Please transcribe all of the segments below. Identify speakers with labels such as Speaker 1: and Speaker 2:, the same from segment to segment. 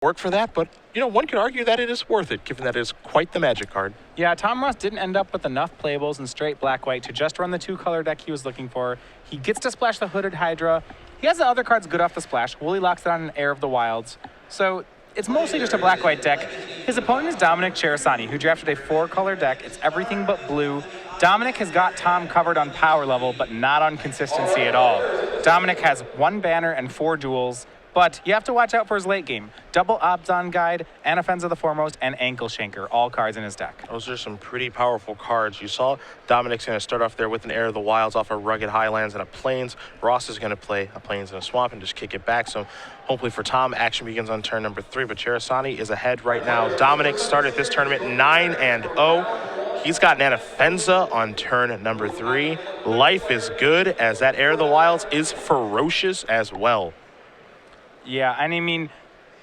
Speaker 1: work for that, but, one could argue that it is worth it, given that it is quite the Magic card.
Speaker 2: Yeah, Tom Ross didn't end up with enough playables in straight black-white to just run the 2-color deck he was looking for. He gets to splash the Hooded Hydra. He has the other cards good off the splash. Woolly locks it on an Heir of the Wilds. So it's mostly just a black-white deck. His opponent is Dominic Ceresani, who drafted a 4-color deck. It's everything but blue. Dominic has got Tom covered on power level, but not on consistency at all. Dominic has 1 banner and 4 duels, but you have to watch out for his late game. Double Obzon Guide, Anafenza the Foremost, and Ankle Shanker, all cards in his deck.
Speaker 1: Those are some pretty powerful cards. You saw Dominic's going to start off there with an Heir of the Wilds off of Rugged Highlands and a Plains. Ross is going to play a Plains and a Swamp and just kick it back. So hopefully for Tom, action begins on turn number 3, but Ceresani is ahead right now. Dominic started this tournament 9-0. He's got an Anafenza on turn number 3. Life is good, as that Heir of the Wilds is ferocious as well.
Speaker 2: Yeah, and I mean,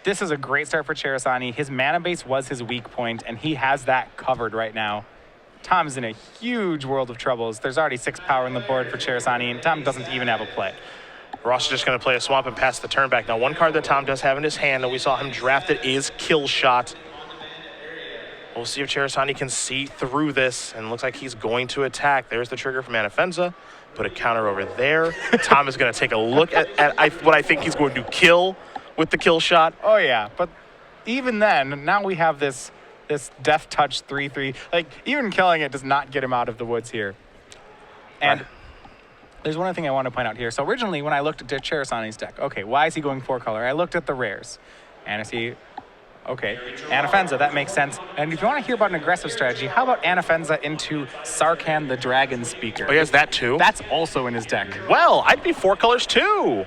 Speaker 2: this is a great start for Ceresani. His mana base was his weak point, and he has that covered right now. Tom is in a huge world of troubles. There's already 6 power on the board for Ceresani, and Tom doesn't even have a play.
Speaker 1: Ross is just going to play a Swamp and pass the turn back. Now, one card that Tom does have in his hand that we saw him draft it is Kill Shot. We'll see if Ceresani can see through this, and looks like he's going to attack. There's the trigger from Anafenza. Put a counter over there. Tom is going to take a look at what I think he's going to kill with the Kill Shot.
Speaker 2: Oh, yeah, but even then, now we have this Death Touch 3/3. Like, even killing it does not get him out of the woods here. And there's one other thing I want to point out here. So originally, when I looked at Ceresani's deck, okay, why is he going 4-color? I looked at the rares, and I see, okay, Anafenza, that makes sense. And if you want to hear about an aggressive strategy, how about Anafenza into Sarkhan the Dragon Speaker?
Speaker 1: Oh, he has that too?
Speaker 2: That's also in his deck.
Speaker 1: Well, I'd be 4 colors too.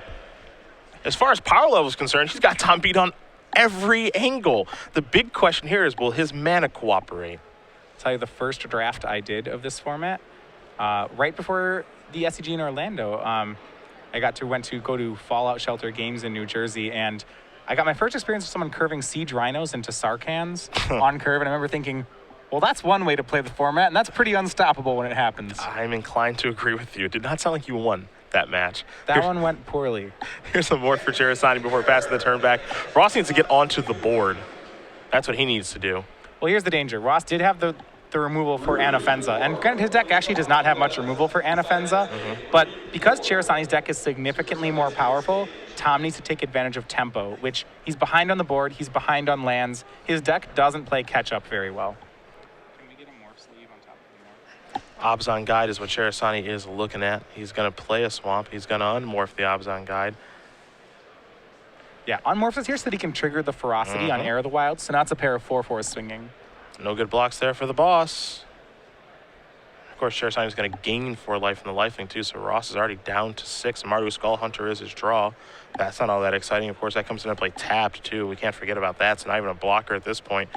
Speaker 1: As far as power level is concerned, he's got Tom beat on every angle. The big question here is, will his mana cooperate?
Speaker 2: I'll tell you the first draft I did of this format, right before the SCG in Orlando, I went to go to Fallout Shelter Games in New Jersey, and I got my first experience with someone curving Siege Rhinos into Sarkhans on curve, and I remember thinking, well, that's one way to play the format, and that's pretty unstoppable when it happens.
Speaker 1: I'm inclined to agree with you. It did not sound like you won that match.
Speaker 2: That one went poorly.
Speaker 1: Here's some more for Ceresani before passing the turn back. Ross needs to get onto the board. That's what he needs to do.
Speaker 2: Well, here's the danger. Ross did have the removal for Anafenza, and granted, his deck actually does not have much removal for Anafenza, but because Ceresani's deck is significantly more powerful, Tom needs to take advantage of tempo, which he's behind on the board, he's behind on lands. His deck doesn't play catch-up very well. Can we get a morph sleeve on top of the morph?
Speaker 1: Obzon Guide is what Ceresani is looking at. He's going to play a Swamp. He's going to unmorph the Obzon Guide.
Speaker 2: Yeah, unmorphs is here so that he can trigger the Ferocity on Heir of the Wild, so now it's a pair of 4/4 swinging.
Speaker 1: No good blocks there for the boss. Of course, Ceresani is going to gain 4 life in the lifelink too, so Ross is already down to 6. Mardu Skull Hunter is his draw. That's not all that exciting. Of course, that comes into play tapped too. We can't forget about that. It's not even a blocker at this point.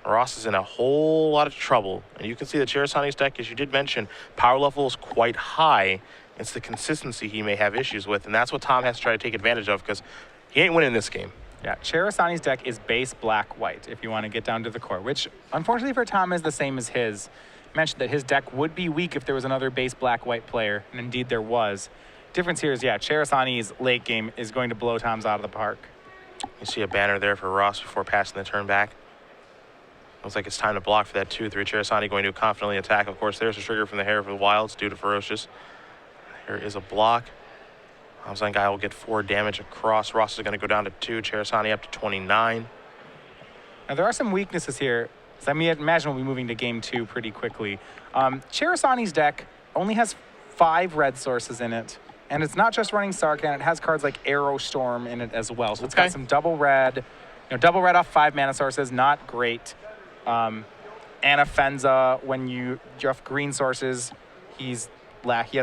Speaker 1: Ross is in a whole lot of trouble. And you can see that Ceresani's deck, as you did mention, power level is quite high. It's the consistency he may have issues with, and that's what Tom has to try to take advantage of, because he ain't winning this game.
Speaker 2: Yeah, Ceresani's deck is base black-white, if you want to get down to the core, which, unfortunately for Tom, is the same as his. Mentioned that his deck would be weak if there was another base black-white player, and indeed there was. Difference here is, yeah, Ceresani's late game is going to blow Tom's out of the park.
Speaker 1: You see a banner there for Ross before passing the turn back. Looks like it's time to block for that 2/3. Ceresani going to confidently attack. Of course, there's a trigger from the Heir of the Wilds due to Ferocious. Here is a block. Obzon Guy will get 4 damage across. Ross is going to go down to 2. Ceresani up to 29.
Speaker 2: Now, there are some weaknesses here. So I mean, imagine we'll be moving to game 2 pretty quickly. Ceresani's deck only has 5 red sources in it. And it's not just running Sarkhan. It has cards like Arrow Storm in it as well. So it's got some double red. Double red off 5 mana sources, not great. Anafenza, when you have green sources, he has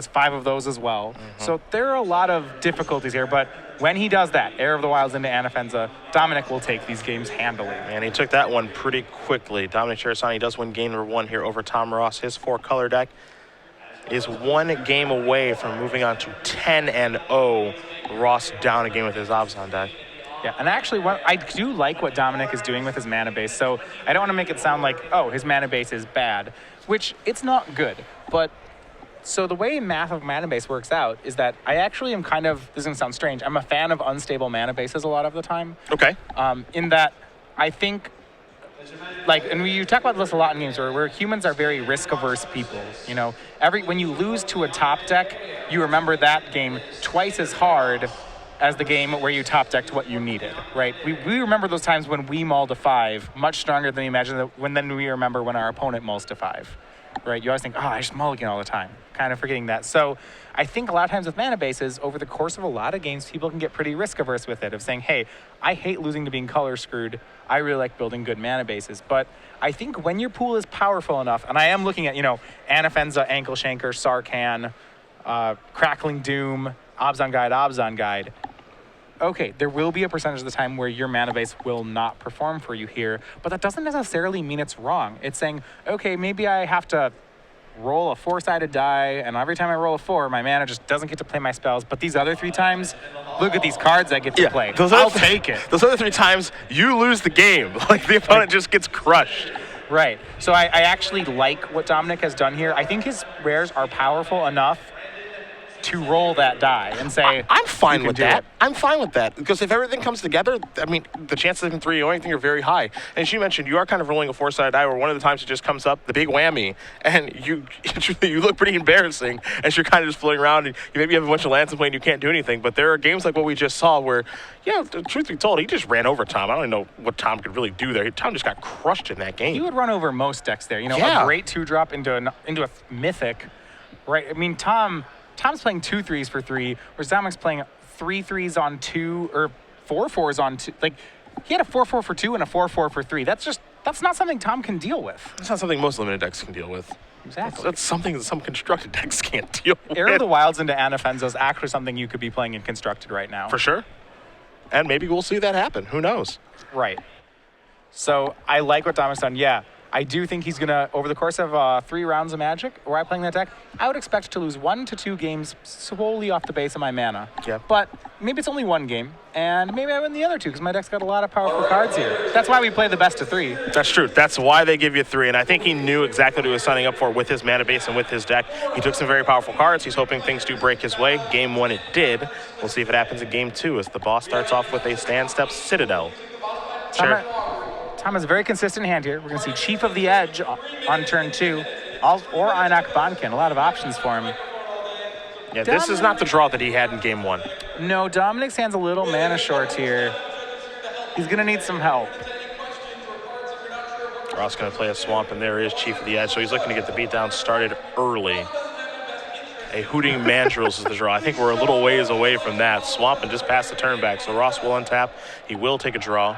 Speaker 2: 5 of those as well. So there are a lot of difficulties here, but when he does that, Heir of the Wilds into Anafenza, Dominic will take these games handily.
Speaker 1: And he took that one pretty quickly. Dominic Ceresani does win game number 1 here over Tom Ross. His 4-color deck is 1 game away from moving on to 10-0. Ross down a game with his Obzon deck.
Speaker 2: Yeah, and actually, I do like what Dominic is doing with his mana base, so I don't want to make it sound like, oh, his mana base is bad, which it's not good, but So the way math of mana base works out is that I actually am kind of, this is going to sound strange, I'm a fan of unstable mana bases a lot of the time.
Speaker 1: Okay.
Speaker 2: In that I think, like, and you talk about this a lot in games where humans are very risk-averse people. You know, when you lose to a top deck, you remember that game twice as hard as the game where you top decked what you needed, right? We remember those times when we mulled a 5 much stronger than we imagine that then we remember when our opponent mulls to 5, right? You always think, oh, I just mulligan all the time, kind of forgetting that. So I think a lot of times with mana bases, over the course of a lot of games, people can get pretty risk averse with it, of saying, hey, I hate losing to being color screwed. I really like building good mana bases. But I think when your pool is powerful enough, and I am looking at, Anafenza, Ankle Shanker, Sarkhan, Crackling Doom, Obs on Guide. Okay, there will be a percentage of the time where your mana base will not perform for you here, but that doesn't necessarily mean it's wrong. It's saying, okay, maybe I have to roll a 4-sided die, and every time I roll a 4, my mana just doesn't get to play my spells. But these other 3 times, look at these cards I get to play. I'll take it.
Speaker 1: Those other 3 times, you lose the game. Like, the opponent just gets crushed.
Speaker 2: Right. So I actually like what Dominic has done here. I think his rares are powerful enough to roll that die and say,
Speaker 1: I'm fine with that.
Speaker 2: It.
Speaker 1: I'm fine with that, because if everything comes together, I mean, the chances of him 3-0 anything are very high. And as you mentioned, you are kind of rolling a 4-sided die where one of the times it just comes up, the big whammy, and you look pretty embarrassing as you're kind of just floating around, and you maybe have a bunch of lands in play and you can't do anything. But there are games like what we just saw where, the truth be told, he just ran over Tom. I don't even know what Tom could really do there. Tom just got crushed in that game.
Speaker 2: He would run over most decks there. A great 2-drop into a mythic, right? I mean, Tom's playing 2 3s for 3, whereas Dominic's playing 3 3s on 2, or 4 4s on 2. Like, he had a 4-4 for 2 and a 4-4 for 3. That's not something Tom can deal with.
Speaker 1: That's not something most limited decks can deal with.
Speaker 2: Exactly.
Speaker 1: That's something that some constructed decks can't deal with.
Speaker 2: Air of the Wilds into Anafenza is actually something you could be playing in constructed right now.
Speaker 1: For sure. And maybe we'll see that happen. Who knows?
Speaker 2: Right. So I like what Dominic's done. Yeah. I do think he's going to, over the course of 3 rounds of Magic, where I'm playing that deck, I would expect to lose 1 to 2 games solely off the base of my mana.
Speaker 1: Yeah.
Speaker 2: But maybe it's only 1 game, and maybe I win the other 2, because my deck's got a lot of powerful cards here. That's why we play the best of 3.
Speaker 1: That's true. That's why they give you 3, and I think he knew exactly what he was signing up for with his mana base and with his deck. He took some very powerful cards. He's hoping things do break his way. Game 1 it did. We'll see if it happens in Game 2 as the boss starts off with a Stand Step Citadel. Sure.
Speaker 2: Tom has a very consistent hand here. We're going to see Chief of the Edge on turn 2, or Einak Bonkin. A lot of options for him.
Speaker 1: Yeah, this is not the draw that he had in Game 1.
Speaker 2: No, Dominic's hand's a little mana short here. He's going to need some help.
Speaker 1: Ross going to play a Swamp, and there is Chief of the Edge. So he's looking to get the beatdown started early. A Hooting Mandrills is the draw. I think we're a little ways away from that. Swamp and just past the turn back. So Ross will untap. He will take a draw.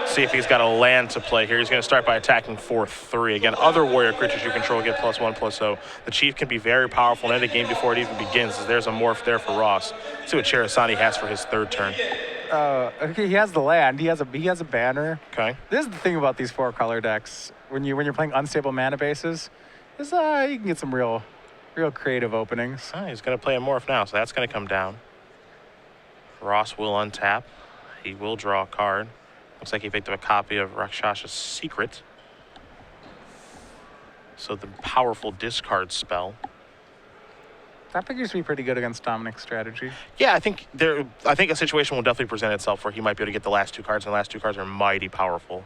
Speaker 1: See if he's got a land to play here. He's going to start by attacking for 3. Again, other warrior creatures you control get +1/+0. The Chief can be very powerful in the game before it even begins, as there's a morph there for Ross. See what Ceresani has for his 3rd turn.
Speaker 2: Okay, he has the land. He has a banner.
Speaker 1: Okay.
Speaker 2: This is the thing about these 4-color decks. When you're playing unstable mana bases, is you can get some real creative openings.
Speaker 1: He's going to play a morph now, so that's going to come down. Ross will untap. He will draw a card. Looks like he picked up a copy of Rakshas's Secret. So the powerful discard spell.
Speaker 2: That figures to be pretty good against Dominic's strategy.
Speaker 1: Yeah, I think a situation will definitely present itself where he might be able to get the last 2 cards, and the last 2 cards are mighty powerful.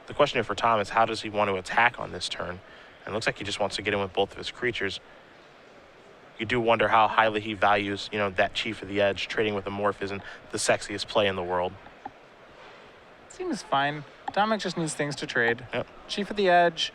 Speaker 1: The question here for Tom is, how does he want to attack on this turn? And it looks like he just wants to get in with both of his creatures. You do wonder how highly he values, that Chief of the Edge. Trading with a morph isn't the sexiest play in the world.
Speaker 2: Seems fine. Dominic just needs things to trade.
Speaker 1: Yep.
Speaker 2: Chief of the Edge,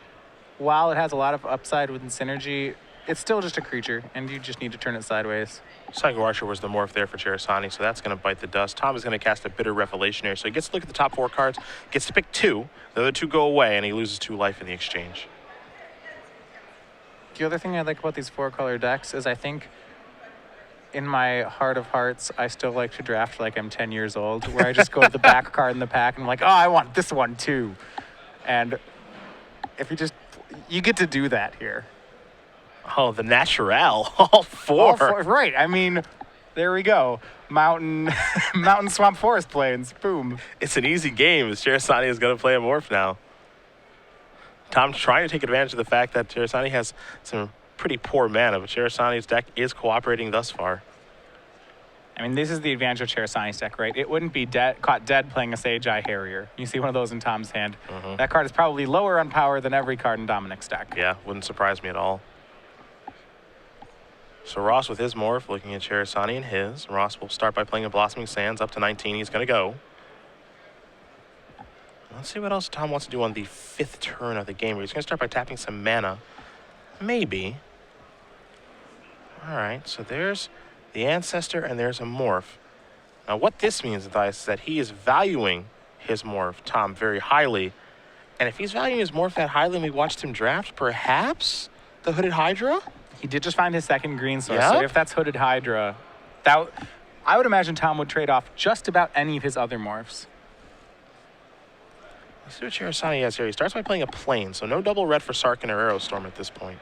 Speaker 2: while it has a lot of upside within synergy, it's still just a creature, and you just need to turn it sideways.
Speaker 1: Psycho Archer was the morph there for Ceresani, so that's going to bite the dust. Tom is going to cast a Bitter Revelation here, so he gets to look at the top 4 cards, gets to pick 2. The other 2 go away, and he loses 2 life in the exchange.
Speaker 2: The other thing I like about these 4-color decks is I think in my heart of hearts, I still like to draft like I'm 10 years old, where I just go to the back card in the pack and I'm like, oh, I want this one too. And if you get to do that here.
Speaker 1: Oh, the natural, all 4.
Speaker 2: Right, I mean, there we go. Mountain, Swamp, Forest Plains, boom.
Speaker 1: It's an easy game. Ceresani is going to play a morph now. Tom trying to take advantage of the fact that Ceresani has some pretty poor mana, but Ceresani's deck is cooperating thus far.
Speaker 2: I mean, this is the advantage of Ceresani's deck, right? It wouldn't be caught dead playing a Sage Eye Harrier. You see one of those in Tom's hand. That card is probably lower on power than every card in Dominic's deck.
Speaker 1: Yeah, wouldn't surprise me at all. So Ross with his morph, looking at Ceresani and his. Ross will start by playing a Blossoming Sands up to 19. He's going to go. Let's see what else Tom wants to do on the 5th turn of the game. He's going to start by tapping some mana. Maybe. All right, so there's the Ancestor and there's a morph. Now what this means, is that he is valuing his morph, Tom, very highly. And if he's valuing his morph that highly and we watched him draft, perhaps the Hooded Hydra?
Speaker 2: He did just find his second green source,
Speaker 1: Yep.
Speaker 2: so if that's Hooded Hydra, I would imagine Tom would trade off just about any of his other morphs.
Speaker 1: Let's see what Ceresani has here. He starts by playing a Plane, so no double red for Sarkhan or Aerostorm at this point.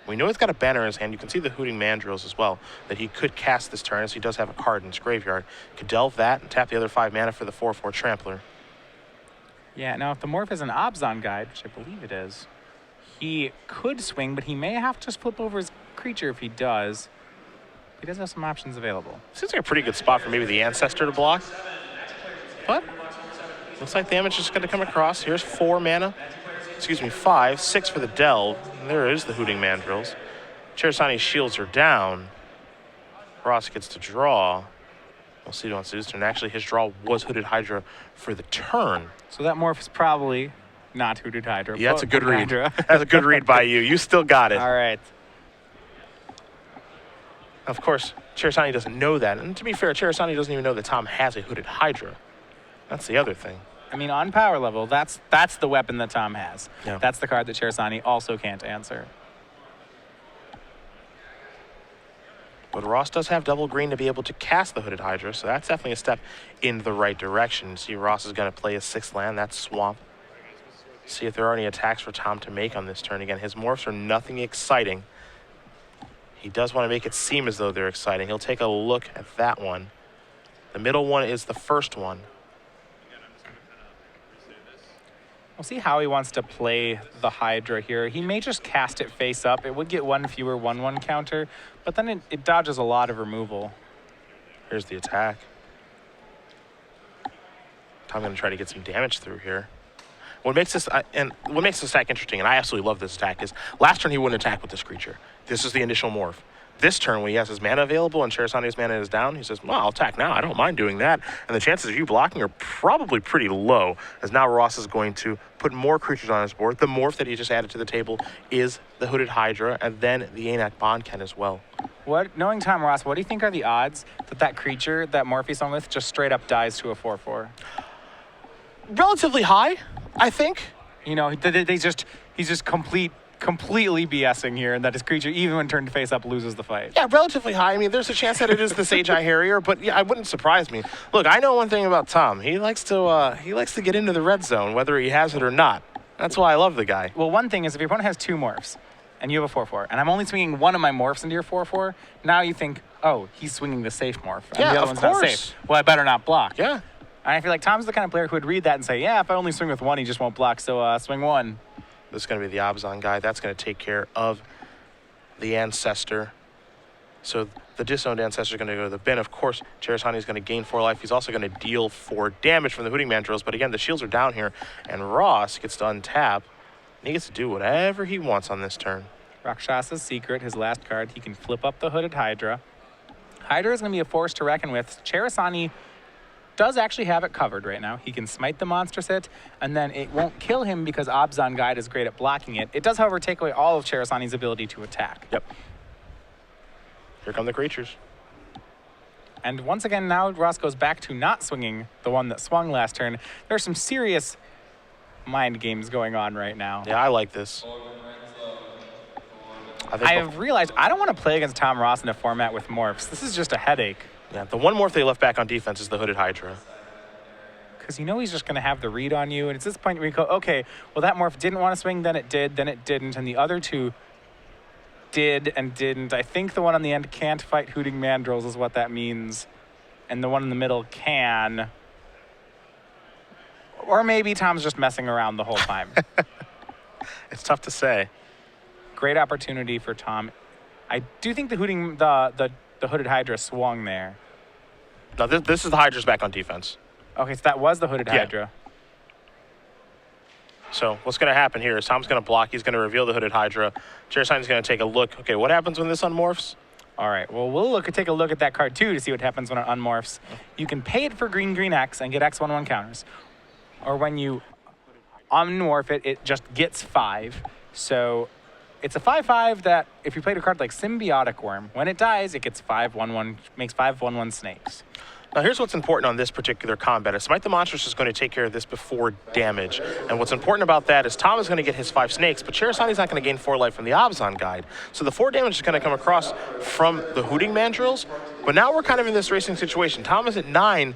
Speaker 1: We know he's got a banner in his hand. You can see the Hooting Mandrills as well, that he could cast this turn, as he does have a card in his graveyard. Could delve that and tap the other 5 mana for the 4/4 Trampler.
Speaker 2: Yeah, now if the morph is an Obzon Guide, which I believe it is, he could swing, but he may have to just flip over his creature if he does. He does have some options available.
Speaker 1: Seems like a pretty good spot for maybe the Ancestor to block. But looks like damage is going to come across. Here's 4 mana. Excuse me, 5. 6 for the delve. And there is the Hooting Mandrills. Ceresani's shields are down. Ross gets to draw. We'll see what he wants to do this turn. Actually, his draw was Hooded Hydra for the turn.
Speaker 2: So that morph is probably not Hooded Hydra.
Speaker 1: Yeah, that's a good read.
Speaker 2: Hydra.
Speaker 1: That's a good read by you. You still got it.
Speaker 2: All right.
Speaker 1: Of course, Ceresani doesn't know that. And to be fair, Ceresani doesn't even know that Tom has a Hooded Hydra. That's the other thing.
Speaker 2: I mean, on power level, that's the weapon that Tom has.
Speaker 1: Yeah.
Speaker 2: That's the card that Ceresani also can't answer.
Speaker 1: But Ross does have double green to be able to cast the Hooded Hydra, so that's definitely a step in the right direction. See, Ross is going to play a 6th land. That's Swamp. See if there are any attacks for Tom to make on this turn. Again, his morphs are nothing exciting. He does want to make it seem as though they're exciting. He'll take a look at that one. The middle one is the first one.
Speaker 2: We'll see how he wants to play the Hydra here. He may just cast it face up. It would get 1 fewer 1/1 counter, but then it dodges a lot of removal.
Speaker 1: Here's the attack. I'm going to try to get some damage through here. What makes this attack interesting, and I absolutely love this attack, is last turn he wouldn't attack with this creature. This is the initial morph. This turn, when he has his mana available and Ceresani's mana is down, he says, well, I'll attack now. I don't mind doing that. And the chances of you blocking are probably pretty low, as now Ross is going to put more creatures on his board. The morph that he just added to the table is the Hooded Hydra, and then the Anak Bondken as well.
Speaker 2: Knowing Tom Ross, what do you think are the odds that creature that morph he's on with just straight up dies to a 4/4?
Speaker 1: Relatively high, I think.
Speaker 2: You know, he's just completely BSing here, and that his creature, even when turned face up, loses the fight.
Speaker 1: Yeah, relatively high. I mean, there's a chance that it is the Sage Eye Harrier, but yeah, it wouldn't surprise me. Look, I know one thing about Tom. He likes to get into the red zone, whether he has it or not. That's why I love the guy.
Speaker 2: Well, one thing is if your opponent has 2 morphs, and you have a 4/4, and I'm only swinging one of my morphs into your 4/4, now you think, oh, he's swinging the safe morph, and
Speaker 1: Yeah,
Speaker 2: the other
Speaker 1: of
Speaker 2: one's
Speaker 1: course.
Speaker 2: not safe. Well, I better not block.
Speaker 1: Yeah.
Speaker 2: And I feel like Tom's the kind of player who would read that and say, yeah, if I only swing with 1, he just won't block, so swing 1.
Speaker 1: This is going to be the Obzon guy. That's going to take care of the Ancestor. So the disowned Ancestor is going to go to the bin. Of course, Ceresani is going to gain 4 life. He's also going to deal 4 damage from the Hooting Mandrills. But again, the shields are down here, and Ross gets to untap. And he gets to do whatever he wants on this turn.
Speaker 2: Rakshasa's Secret, his last card. He can flip up the Hooded Hydra. Hydra is going to be a force to reckon with. Ceresani does actually have it covered right now. He can smite the monster sit, and then it won't kill him because Obzon Guide is great at blocking it. It does, however, take away all of Ceresani's ability to attack.
Speaker 1: Yep. Here come the creatures.
Speaker 2: And once again, now Ross goes back to not swinging the one that swung last turn. There's some serious mind games going on right now.
Speaker 1: Yeah, I like this.
Speaker 2: I have realized I don't want to play against Tom Ross in a format with morphs. This is just a headache.
Speaker 1: Yeah, the one morph they left back on defense is the Hooded Hydra.
Speaker 2: Because you know he's just going to have the read on you. And it's this point where you go, okay, well, that morph didn't want to swing, then it did, then it didn't. And the other 2 did and didn't. I think the one on the end can't fight Hooting Mandrills is what that means. And the one in the middle can. Or maybe Tom's just messing around the whole time.
Speaker 1: It's tough to say.
Speaker 2: Great opportunity for Tom. I do think the Hooded Hydra swung there.
Speaker 1: No, this is the Hydra's back on defense.
Speaker 2: Okay, so that was the Hooded
Speaker 1: Yeah.
Speaker 2: Hydra.
Speaker 1: So what's going to happen here is Tom's going to block. He's going to reveal the Hooded Hydra. Ceresani's going to take a look. Okay, what happens when this unmorphs?
Speaker 2: All right, well, we'll take a look at that card, too, to see what happens when it unmorphs. You can pay it for green, green X and get X11 counters. Or when you unmorph it, it just gets 5. So it's a 5/5 that if you played a card like Symbiotic Worm, when it dies, it gets 5/1/1, makes 5/1/1 snakes.
Speaker 1: Now, here's what's important on this particular combat. Smite the Monstrous is going to take care of this before damage. And what's important about that is Tom is going to get his 5 snakes, but Ceresani's not going to gain 4 life from the Abzan guide. So the 4 damage is going to come across from the Hooting Mandrills. But now we're kind of in this racing situation. Tom is at 9,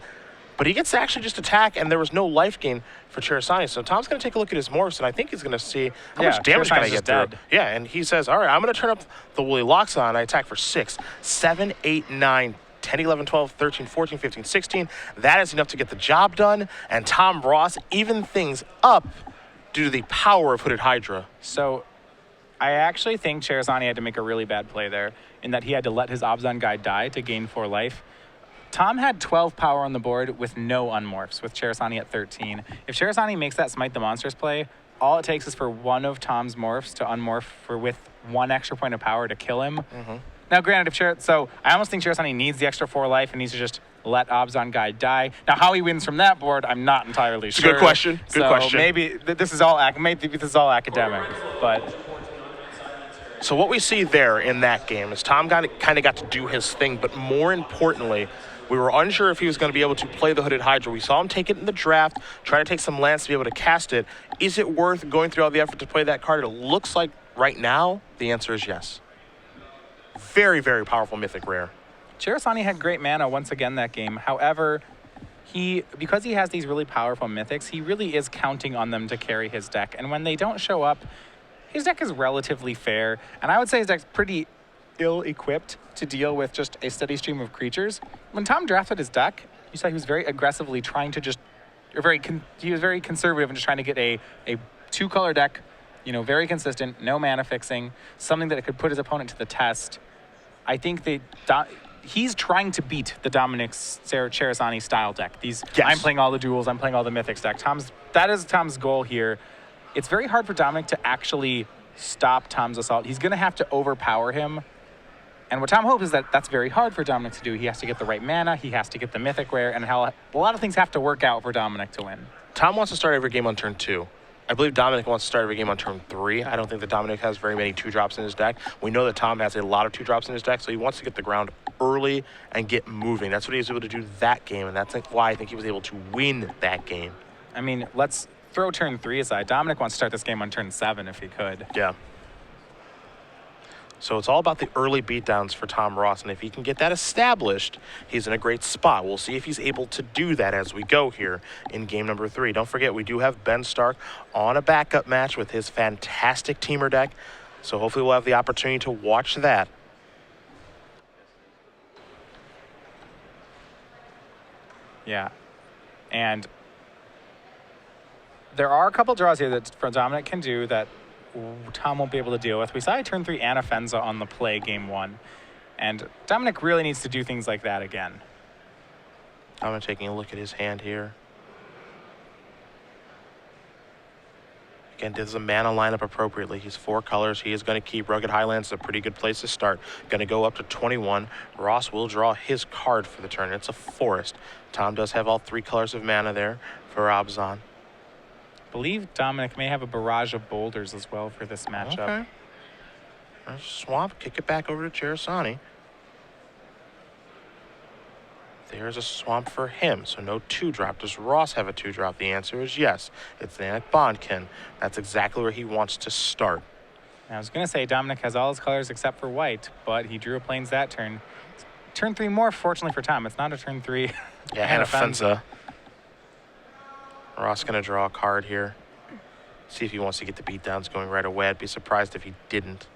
Speaker 1: but he gets to actually just attack, and there was no life gain for Ceresani. So Tom's going to take a look at his morphs, and I think he's going to see how much damage can I get through. Yeah, and he says, all right, I'm going to turn up the Woolly Loxodon. I attack for 6, 7, 8, 9, 10, 11, 12, 13, 14, 15, 16. That is enough to get the job done, and Tom Ross even things up due to the power of Hooded Hydra.
Speaker 2: So I actually think Ceresani had to make a really bad play there in that he had to let his Abzan guide die to gain 4 life. Tom had 12 power on the board with no unmorphs, with Ceresani at 13. If Ceresani makes that Smite the Monsters play, all it takes is for one of Tom's morphs to unmorph with 1 extra point of power to kill him. Now, granted, so I almost think Ceresani needs the extra 4 life and needs to just let Abzan guide die. Now, how he wins from that board, I'm not entirely sure.
Speaker 1: Good question. Good question.
Speaker 2: Maybe this is all academic, but.
Speaker 1: So what we see there in that game is Tom kind of got to do his thing, but more importantly, we were unsure if he was going to be able to play the Hooded Hydra. We saw him take it in the draft, try to take some lands to be able to cast it. Is it worth going through all the effort to play that card? It looks like right now the answer is yes. Very, very powerful mythic rare.
Speaker 2: Ceresani had great mana once again that game. However, because he has these really powerful mythics, he really is counting on them to carry his deck. And when they don't show up, his deck is relatively fair. And I would say his deck's pretty ill-equipped to deal with just a steady stream of creatures. When Tom drafted his deck, you saw he was very aggressively trying to he was very conservative and just trying to get a 2-color deck, very consistent, no mana fixing, something that could put his opponent to the test. I think he's trying to beat the Dominic Ceresani style deck.
Speaker 1: Yes.
Speaker 2: I'm playing all the duels, I'm playing all the mythics deck. That is Tom's goal here. It's very hard for Dominic to actually stop Tom's assault. He's going to have to overpower him. And what Tom hopes is that that's very hard for Dominic to do. He has to get the right mana, he has to get the mythic rare, and a lot of things have to work out for Dominic to win.
Speaker 1: Tom wants to start every game on turn 2. I believe Dominic wants to start every game on turn 3. I don't think that Dominic has very many 2-drops in his deck. We know that Tom has a lot of 2-drops in his deck, so he wants to get the ground early and get moving. That's what he was able to do that game, and that's why I think he was able to win that game.
Speaker 2: I mean, let's throw turn 3 aside. Dominic wants to start this game on turn 7 if he could.
Speaker 1: Yeah. So it's all about the early beatdowns for Tom Ross, and if he can get that established, he's in a great spot. We'll see if he's able to do that as we go here in game number 3. Don't forget, we do have Ben Stark on a backup match with his fantastic teamer deck, so hopefully we'll have the opportunity to watch that.
Speaker 2: Yeah, and there are a couple draws here that Dominic can do that Tom won't be able to deal with. We saw a turn 3 Anafenza on the play game 1, and Dominic really needs to do things like that again.
Speaker 1: I'm taking a look at his hand here. Again, does the mana line up appropriately. He's 4 colors. He is going to keep Rugged Highlands. It's a pretty good place to start. Going to go up to 21. Ross will draw his card for the turn. It's a forest. Tom does have all 3 colors of mana there for Abzan.
Speaker 2: I believe Dominic may have a barrage of boulders as well for this matchup.
Speaker 1: Okay. There's Swamp. Kick it back over to Ceresani. There's a Swamp for him, so no 2-drop. Does Ross have a 2-drop? The answer is yes. It's Nanak Bondkin. That's exactly where he wants to start.
Speaker 2: I was going to say Dominic has all his colors except for white, but he drew a plains that turn. Turn 3 more, fortunately for Tom. It's not a turn 3.
Speaker 1: Yeah, Anafenza. Ross going to draw a card here. See if he wants to get the beatdowns going right away. I'd be surprised if he didn't.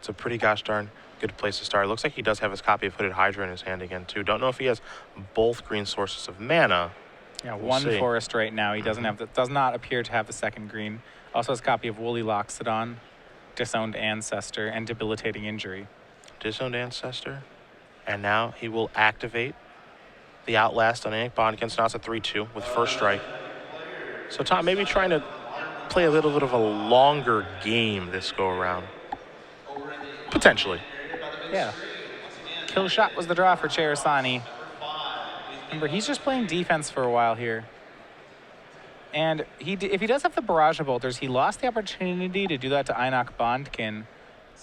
Speaker 1: It's a pretty gosh darn good place to start. It looks like he does have his copy of Hooded Hydra in his hand again, too. Don't know if he has both green sources of mana.
Speaker 2: Yeah,
Speaker 1: We'll
Speaker 2: one
Speaker 1: see.
Speaker 2: forest right now. He doesn't have does not appear to have the second green. Also has a copy of Woolly Loxodon, Disowned Ancestor, and Debilitating Injury.
Speaker 1: Disowned Ancestor. And now he will activate the Outlast on Anic Bondkin. So now it's a 3-2 with first strike. So Tom maybe trying to play a little bit of a longer game this go around. Potentially.
Speaker 2: Yeah. Kill shot was the draw for Ceresani. Remember, he's just playing defense for a while here. And if he does have the Barrage of Bolters, he lost the opportunity to do that to Anic Bondkin.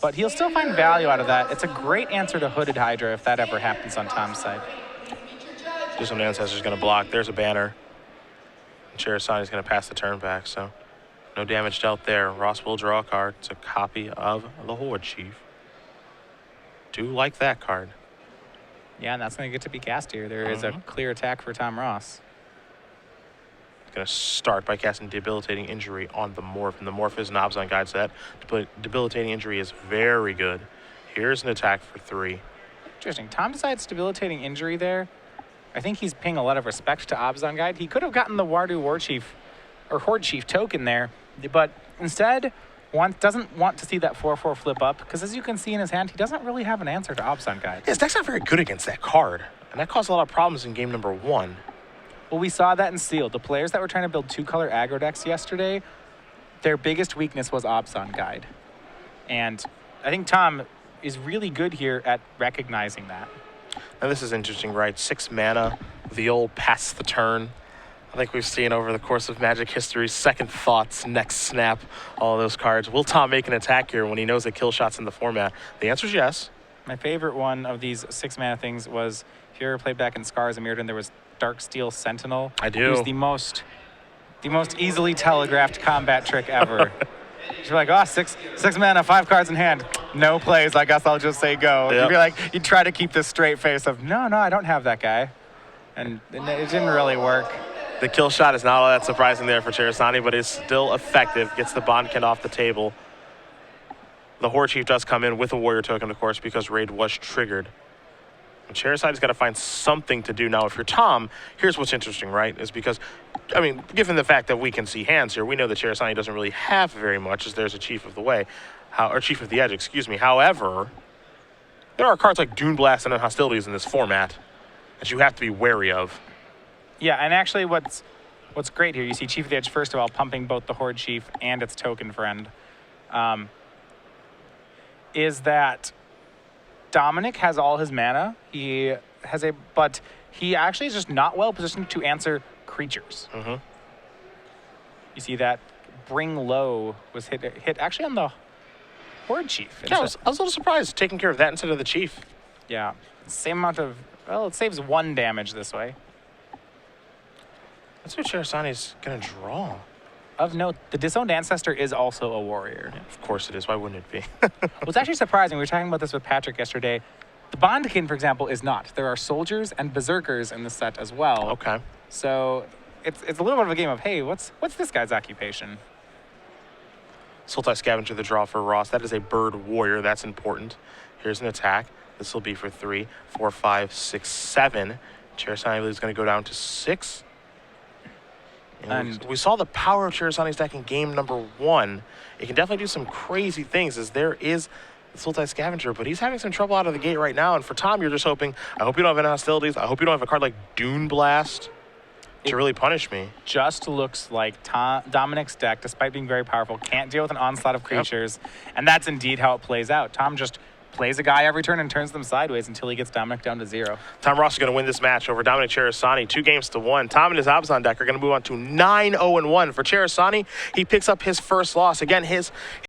Speaker 2: But he'll still find value out of that. It's a great answer to Hooded Hydra if that ever happens on Tom's side.
Speaker 1: Disowned Ancestor's going to block. There's a banner. Ceresani's going to pass the turn back, so no damage dealt there. Ross will draw a card. It's a copy of the Horde Chief. Do like that card.
Speaker 2: Yeah, and that's going to get to be cast here. There is a clear attack for Tom Ross.
Speaker 1: Going to start by casting Debilitating Injury on the Morph, and the Morph is an Obzon Guide set. Debilitating Injury is very good. Here's an attack for 3.
Speaker 2: Interesting. Tom decides Debilitating Injury there. I think he's paying a lot of respect to Obzon Guide. He could have gotten the Wardu War Chief or Horde Chief token there, but instead doesn't want to see that 4/4 flip up, because as you can see in his hand, he doesn't really have an answer to Obzon Guide.
Speaker 1: His deck's not very good against that card, and that caused a lot of problems in game number 1.
Speaker 2: Well, we saw that in Sealed. The players that were trying to build 2-color aggro decks yesterday, their biggest weakness was Obzon Guide. And I think Tom is really good here at recognizing that.
Speaker 1: Now this is interesting, right? 6 mana, the old pass the turn. I think we've seen over the course of Magic history, Second Thoughts, Next Snap, all of those cards. Will Tom make an attack here when he knows that kill shot's in the format? The answer is yes.
Speaker 2: My favorite one of these 6 mana things was, if you ever played back in Scars of Mirrodin, there was Darksteel Sentinel.
Speaker 1: I do.
Speaker 2: It was the most easily telegraphed combat trick ever. You're like, oh, six mana, 5 cards in hand. No plays, I guess I'll just say go.
Speaker 1: Yep.
Speaker 2: You'd be like, you'd try to keep this straight face of, no, I don't have that guy. And it didn't really work.
Speaker 1: The kill shot is not all that surprising there for Ceresani, but is still effective. Gets the Bondkin off the table. The Horde Chief does come in with a Warrior token, of course, because Raid was triggered. Ceresani's got to find something to do. Now, if you're Tom, here's what's interesting, right? Is because, I mean, given the fact that we can see hands here, we know that Ceresani doesn't really have very much, as there's a Chief of the Way, or Chief of the Edge, excuse me. However, there are cards like Dune Blast and Hostilities in this format that you have to be wary of.
Speaker 2: Yeah, and actually what's great here, you see Chief of the Edge, first of all, pumping both the Horde Chief and its token friend, is that Dominic has all his mana. But he actually is just not well positioned to answer creatures. You see that Bring Low was hit actually on the Horde Chief.
Speaker 1: Yeah, I was a little surprised taking care of that instead of the Chief.
Speaker 2: Yeah, same amount of, well, it saves 1 damage this way.
Speaker 1: That's what Ceresani's going to draw.
Speaker 2: Of note, the Disowned Ancestor is also a warrior.
Speaker 1: Yeah, of course it is. Why wouldn't it be?
Speaker 2: What's actually surprising, we were talking about this with Patrick yesterday, the Bondkin, for example, is not. There are soldiers and berserkers in the set as well.
Speaker 1: Okay.
Speaker 2: So it's a little bit of a game of, hey, what's this guy's occupation?
Speaker 1: Sultai Scavenger the draw for Ross. That is a bird warrior. That's important. Here's an attack. This will be for 3, 4, 5, 6, 7. Ceresani is going to go down to 6. And we saw the power of Ceresani's deck in game number 1. It can definitely do some crazy things, as there is the Sultai Scavenger, but he's having some trouble out of the gate right now. And for Tom, you're just hoping, I hope you don't have any hostilities. I hope you don't have a card like Dune Blast to really punish me.
Speaker 2: Just looks like Dominic's deck, despite being very powerful, can't deal with an onslaught of creatures. And that's indeed how it plays out. Tom just plays a guy every turn and turns them sideways until he gets Dominic down to 0.
Speaker 1: Tom Ross is going to win this match over Dominic Ceresani, 2-1. Tom and his Obzon deck are going to move on to 9-0-1. For Ceresani, he picks up his first loss. Again, his